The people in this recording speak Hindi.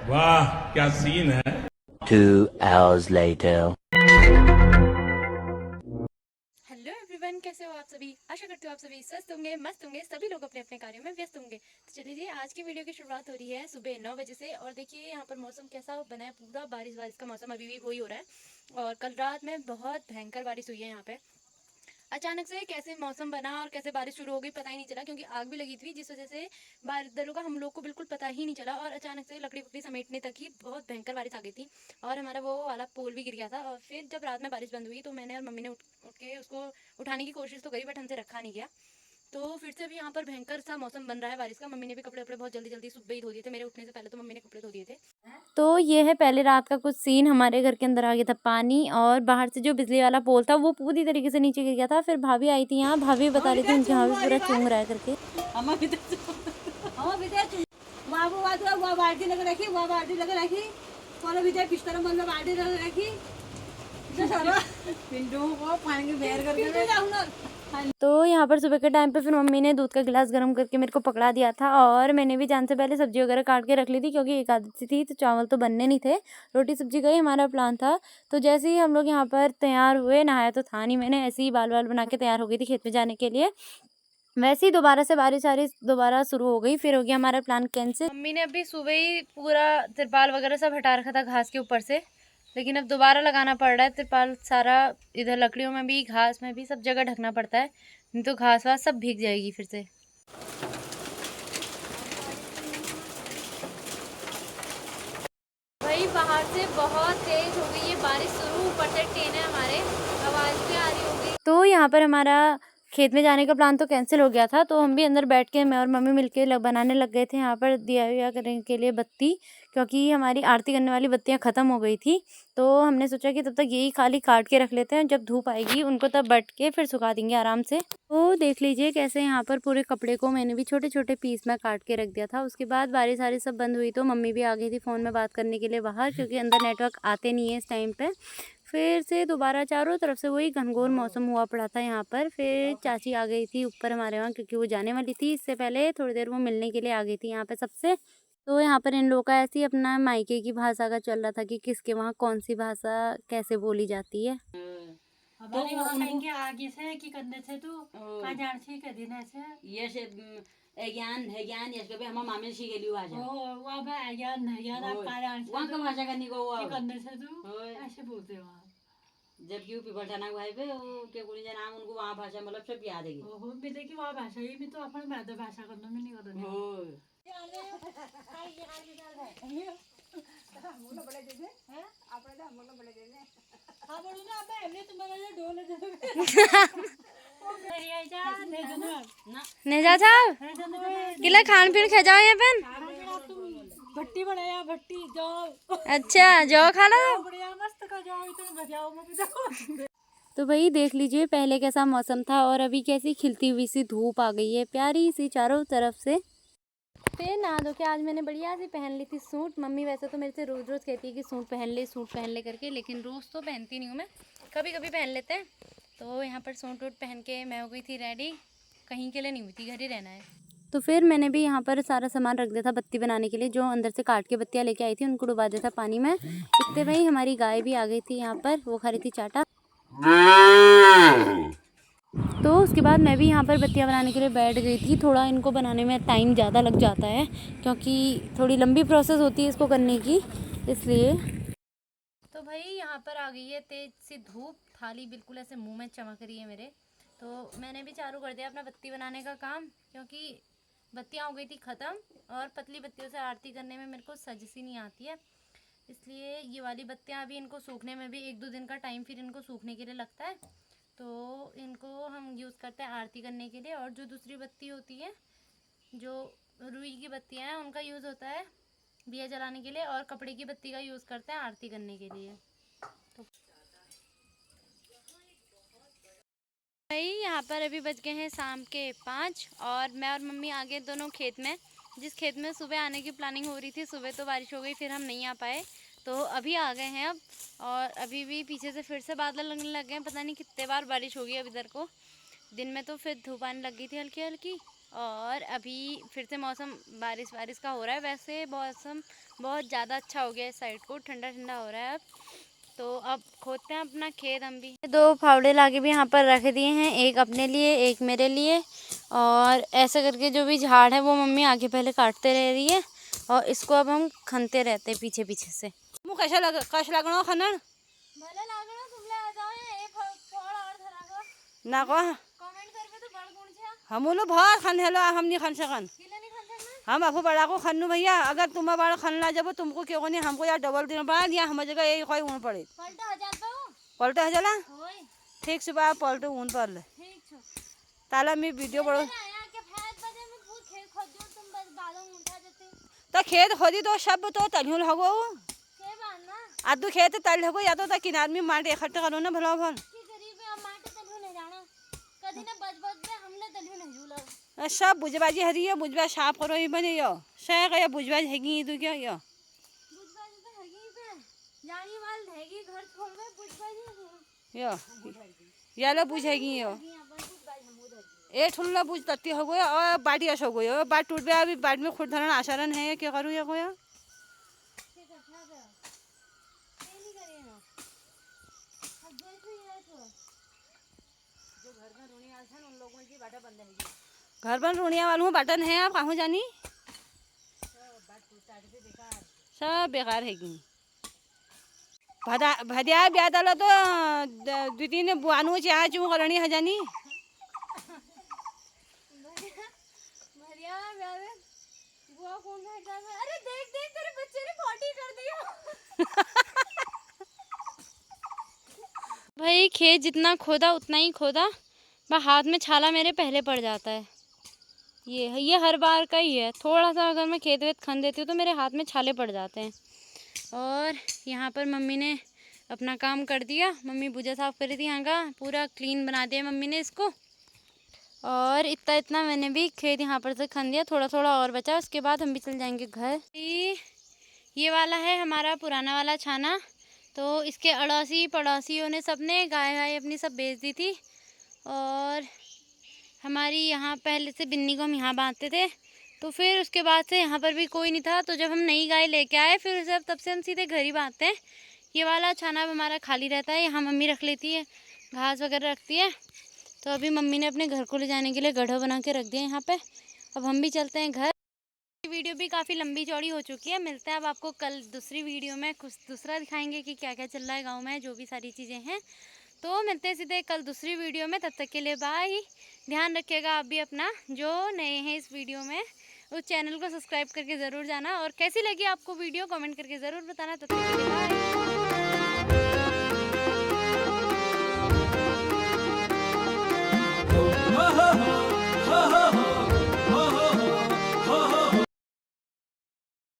वाह क्या सीन है। 2 hours later. हेलो एवरीवन, कैसे हो आप सभी। आशा करती हूँ आप सभी स्वस्थ होंगे, मस्त होंगे, सभी लोग अपने अपने कार्यों में व्यस्त होंगे। तो चलिए आज की वीडियो की शुरुआत हो रही है सुबह 9 बजे से। और देखिए यहाँ पर मौसम कैसा बना है, पूरा बारिश बारिश का मौसम अभी भी वही हो रहा है। और कल रात में बहुत भयंकर बारिश हुई है यहाँ पे। अचानक से कैसे मौसम बना और कैसे बारिश शुरू हो गई पता ही नहीं चला, क्योंकि आग भी लगी थी, जिस वजह से बादलों का हम लोग को बिल्कुल पता ही नहीं चला। और अचानक से लकड़ी वकड़ी समेटने तक ही बहुत भयंकर बारिश आ गई थी और हमारा वो वाला पोल भी गिर गया था। और फिर जब रात में बारिश बंद हुई तो मैंने और मम्मी ने उठ के उसको उठाने की कोशिश तो करी, बट हमसे रखा नहीं गया। तो फिर से भी यहाँ पर भयंकर सा मौसम बन रहा है बारिश का। मम्मी ने भी कपड़े वपड़े बहुत जल्दी जल्दी सुबह ही धो दिए थे, मेरे उठने से पहले तो मम्मी ने कपड़े धो दिए थे। तो ये है पहले रात का कुछ सीन। हमारे घर के अंदर आ गया था पानी और बाहर से जो बिजली वाला पोल था वो पूरी तरीके से नीचे गिर गया था। फिर भाभी आई थी यहाँ, भाभी बता रही थी उनके यहाँ भी पूरा चूंग रहा है करके। तो यहाँ पर सुबह के टाइम पे फिर मम्मी ने दूध का गिलास गर्म करके मेरे को पकड़ा दिया था और मैंने भी जान से पहले सब्जी वगैरह काट के रख ली थी, क्योंकि एकादशी थी तो चावल तो बनने नहीं थे, रोटी सब्जी का ही हमारा प्लान था। तो जैसे ही हम लोग यहाँ पर तैयार हुए, नहाया तो था नहीं मैंने, ऐसे ही बाल बाल बना के तैयार हो गई थी खेत में जाने के लिए। वैसे ही दोबारा से बारिश वारिश दोबारा शुरू हो गई, फिर हो गया हमारा प्लान कैंसिल। मम्मी ने अभी सुबह ही पूरा तिरपाल वगैरह सब हटा रखा था घास के ऊपर से, लेकिन अब दोबारा लगाना पड़ रहा है तिरपाल सारा। इधर लकड़ियों में भी, घास में भी, सब जगह ढकना पड़ता है, नहीं तो घास वास सब भीग जाएगी फिर से। भाई बाहर से बहुत तेज हो गई है बारिश शुरू, ऊपर से ट्रेन है हमारे, आवाज भी आ रही होगी। तो यहाँ पर हमारा खेत में जाने का प्लान तो कैंसिल हो गया था, तो हम भी अंदर बैठ के मैं और मम्मी मिलके बनाने लग गए थे यहाँ पर दिया विया करने के लिए बत्ती, क्योंकि हमारी आरती करने वाली बत्तियाँ ख़त्म हो गई थी। तो हमने सोचा कि तब तक यही खाली काट के रख लेते हैं, जब धूप आएगी उनको तब बट के फिर सुखा देंगे आराम से। तो देख लीजिए कैसे यहाँ पर पूरे कपड़े को मैंने भी छोटे छोटे पीस में काट के रख दिया था। उसके बाद बारिश सारी सब बंद हुई तो मम्मी भी आ गई थी फ़ोन में बात करने के लिए बाहर, क्योंकि अंदर नेटवर्क आते नहीं है इस टाइम पे। फिर से दोबारा चारों तरफ से वही घनघोर मौसम हुआ पड़ा था यहाँ पर। फिर चाची आ गई थी ऊपर हमारे वहाँ, क्योंकि वो जाने वाली थी, इससे पहले थोड़ी देर वो मिलने के लिए आ गई थी यहाँ पे सबसे। तो यहाँ पर इन लोगों का ऐसे ही अपना मायके की भाषा का चल रहा था कि किसके वहाँ कौन सी भाषा कैसे बोली जाती है। हमारे वहाँ कहेंगे आगे से कि कंधे से तू का जान छी के दिन से ये से ज्ञान है ज्ञान ये कभी हम मामे सी गेली भाषा ओ वो बा ज्ञान है ज्ञान आप का जान वहाँ का भाषा करनी को वो कंधे से तू ऐसे बोलते हो आप। जबकि वो पिपलठाना भाई पे के कोई नाम उनको वहाँ भाषा मतलब सब याद है। ओहो मैं देखी वहाँ भाषा ही मैं तो अपन मादर भाषा करना में नहीं करनी हो मुला बड़े दे हैं आपने तो मुला बड़े दे ने हां बोलो ना अब हमने तुम्हारे ढोल दे दो नहीं जा साहब किला खान पीन खा जाओ यहाँ पे। भट्टी बनाया भट्टी जाओ अच्छा जाओ खाना बढ़िया मस्त खा जाओ इतने बजाओ मत। तो भाई देख लीजिए पहले कैसा मौसम था और अभी कैसी खिलती हुई सी धूप आ गई है प्यारी सी चारों तरफ से। फिर नहा धो के आज मैंने बढ़िया सी पहन ली थी सूट। मम्मी वैसे तो मेरे से रोज़ रोज़ कहती है कि सूट पहन ले करके, लेकिन रोज़ तो पहनती नहीं हूँ मैं, कभी कभी पहन लेते हैं। तो यहाँ पर सूट वूट पहन के मैं हो गई थी रेडी, कहीं के लिए नहीं हुई थी, घर ही रहना है। तो फिर मैंने भी यहाँ पर सारा सामान रख दिया था बत्ती बनाने के लिए, जो अंदर से काट के बत्तियाँ लेके आई थी उनको डुबा दिया था पानी में। इतने भाई हमारी गाय भी आ गई थी यहाँ पर, वो खा रही थी चाटा। तो उसके बाद मैं भी यहाँ पर बत्तियाँ बनाने के लिए बैठ गई थी। थोड़ा इनको बनाने में टाइम ज़्यादा लग जाता है, क्योंकि थोड़ी लंबी प्रोसेस होती है इसको करने की, इसलिए। तो भाई यहाँ पर आ गई है तेज सी धूप, थाली बिल्कुल ऐसे मुंह में चमक रही है मेरे। तो मैंने भी चालू कर दिया अपना बत्ती बनाने का काम, क्योंकि बत्तियाँ हो गई थी ख़त्म और पतली बत्तियों से आरती करने में मेरे को सज सी नहीं आती है, इसलिए ये वाली बत्तियाँ अभी इनको सूखने में भी 1-2 दिन का टाइम फिर इनको सूखने के लिए लगता है। तो इनको हम यूज़ करते हैं आरती करने के लिए। और जो दूसरी बत्ती होती है, जो रुई की बत्तियाँ हैं, उनका यूज़ होता है दिया जलाने के लिए, और कपड़े की बत्ती का यूज़ करते हैं आरती करने के लिए। तो भाई यहाँ पर अभी बज गए हैं शाम के 5 और मैं और मम्मी आ गए दोनों खेत में। जिस खेत में सुबह आने की प्लानिंग हो रही थी, सुबह तो बारिश हो गई, फिर हम नहीं आ पाए, तो अभी आ गए हैं अब। और अभी भी पीछे से फिर से बादल लगने लग गए हैं, पता नहीं कितने बार बारिश होगी अब इधर को। दिन में तो फिर धूप आने लग गई थी हल्की हल्की, और अभी फिर से मौसम बारिश का हो रहा है। वैसे मौसम बहुत ज़्यादा अच्छा हो गया है इस साइड को, ठंडा ठंडा हो रहा है अब। तो अब खोदते हैं अपना खेत हम भी। 2 फावड़े लाके भी यहाँ पर रख दिए हैं, एक अपने लिए एक मेरे लिए। और ऐसे करके जो भी झाड़ है वो मम्मी आगे पहले काटते रह रही है और इसको अब हम खनते रहते हैं पीछे पीछे से। कश लगना खनन भले लागना तुमले आ जाओ ए फड़ और धरा ना को कमेंट करबे तो बड़ गुण छे। हम लोग बहुत खन हेलो हम नहीं खन सकन, किले नहीं खन सकना हम अफू बड़ा को खन्नू भैया। अगर तुम बड़ा खनना जब तुमको क्यों नहीं, हमको यार डबल दिन बाद या हम जगह यही कोई ऊन पड़े पलटा हजार पाओ पलटे हजला होय ठीक सुबह पलटे ऊन पर ले ठीक छो। ताला मैं वीडियो बड़ो आया के फैद बजे में पूछ खेत खोद दूं तुम बस बालों उठा देते तो खेत खोदी तो सब तो तलियों लगो के बाना आदू खेत तल लगो या तो किनार में माटे इकट्ठे करो ना भला भल की गरीब है माटे तलू नहीं जाना कदी ने बज बज में हमने तलू नहीं झूला सब बुझबाजी हरी है बुझबा साफ करो ही बने यो सह का बुझबाज हैगी तू क्या यो बुझबाजी तो हैगी पे जानी वाल हैगी घर छोड़ में बुझबाजी यो याला बुझेगी यो यहां पर बुझबाजी हम उधर ए ठुल्ला बुझ तत्ती हो गयो और बाटी ऐसा हो गयो बाट टूट गया। अभी बाट में खुद धरन आशरण है क्या करूँ या कोया ठीक है क्या कर ये नहीं करिए ना अब देखो ये तो जो घर में रोनी आल था उन लोगों की बाटा बंद है घर बन रोनिया वालों बटन है आप कहाँ जानी सब बेकार है कि भदिया ब्याह डाला तो 2-3 बुआनू चाह चू करनी है जानी भरिया ब्यावे बुआ कौन बैठा है। अरे देख देख तेरे बच्चे ने पॉटी कर दिया भाई खेत जितना खोदा उतना ही खोदा, बस हाथ में छाला मेरे पहले पड़ जाता है। ये हर बार का ही है, थोड़ा सा अगर मैं खेत वेत खन देती हूँ तो मेरे हाथ में छाले पड़ जाते हैं। और यहाँ पर मम्मी ने अपना काम कर दिया, मम्मी भुजा साफ कर रही थी यहाँ का, पूरा क्लीन बना दिया मम्मी ने इसको। और इतना मैंने भी खेत यहाँ पर से खन दिया, थोड़ा थोड़ा और बचा, उसके बाद हम भी चल जाएंगे घर। ये वाला है हमारा पुराना वाला छाना, तो इसके अड़ोसी पड़ोसियों ने सबने गाय अपनी सब बेच दी थी। और हमारी यहाँ पहले से बिन्नी को हम यहाँ बांधते थे, तो फिर उसके बाद से यहाँ पर भी कोई नहीं था, तो जब हम नई गाय लेके आए फिर उसे तब से हम सीधे घर ही बांधते हैं। ये वाला छाना अब हमारा खाली रहता है, यहाँ मम्मी रख लेती है, घास वगैरह रखती है। तो अभी मम्मी ने अपने घर को ले जाने के लिए गड्ढा बना के रख दिया यहाँ पे। अब हम भी चलते हैं घर। वीडियो भी काफ़ी लंबी चौड़ी हो चुकी है, मिलते हैं अब आपको कल दूसरी वीडियो में, कुछ दूसरा दिखाएंगे कि क्या क्या चल रहा है गाँव में, जो भी सारी चीज़ें हैं। तो मिलते हैं सीधे कल दूसरी वीडियो में, तब तक के लिए बाय। ध्यान रखिएगा आप भी अपना, जो नए हैं इस वीडियो में उस चैनल को सब्सक्राइब करके ज़रूर जाना। और कैसी लगी आपको वीडियो कमेंट करके ज़रूर बताना। तब तक के लिए बाय।